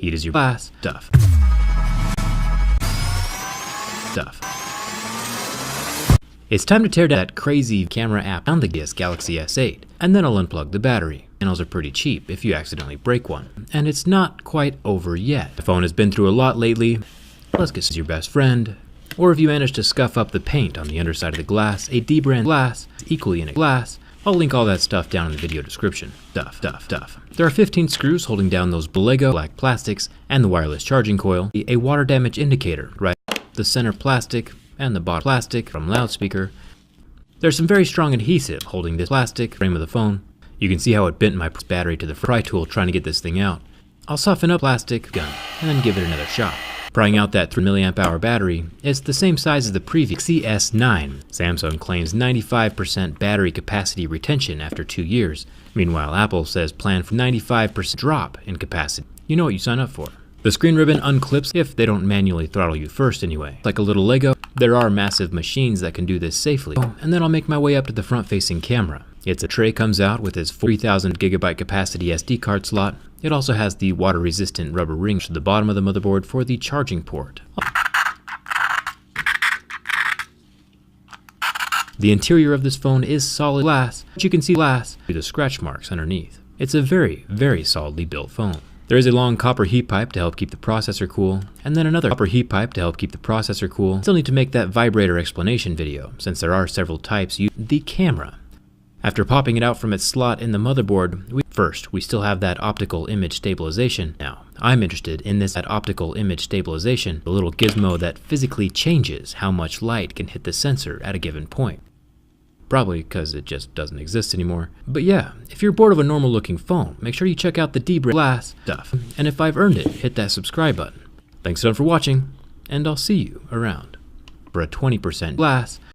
heat is your glass, stuff. It's time to tear down that crazy camera app on the Galaxy S8, and then I'll unplug the battery. Panels are pretty cheap if you accidentally break one, and it's not quite over yet. The phone has been through a lot lately. Let's get your best friend, or if you manage to scuff up the paint on the underside of the glass, a D-brand glass is equally in a glass. I'll link all that stuff down in the video description. There are 15 screws holding down those Lego black plastics and the wireless charging coil, a water damage indicator, right? The center plastic and the bottom plastic from loudspeaker. There's some very strong adhesive holding this plastic frame of the phone. You can see how it bent my battery to the pry tool trying to get this thing out. I'll soften up plastic gun and then give it another shot. Prying out that 3 mAh battery, it's the same size as the previous CS9. Samsung claims 95% battery capacity retention after 2 years. Meanwhile, Apple says plan for 95% drop in capacity. You know what you sign up for. The screen ribbon unclips if they don't manually throttle you first anyway. Like a little Lego, there are massive machines that can do this safely. And then I'll make my way up to the front-facing camera. Its tray comes out with its 3000 gigabyte capacity SD card slot. It also has the water-resistant rubber ring to the bottom of the motherboard for the charging port. The interior of this phone is solid glass, but you can see glass through the scratch marks underneath. It's a very, very solidly built phone. There is a long copper heat pipe to help keep the processor cool, and then another copper heat pipe to help keep the processor cool. Still need to make that vibrator explanation video, since there are several types. The camera. After popping it out from its slot in the motherboard, we still have that optical image stabilization. Now, I'm interested in that optical image stabilization, the little gizmo that physically changes how much light can hit the sensor at a given point. Probably because it just doesn't exist anymore. But yeah, if you're bored of a normal looking phone, make sure you check out the D-brand glass stuff. And if I've earned it, hit that subscribe button. Thanks a ton for watching, and I'll see you around for a 20% glass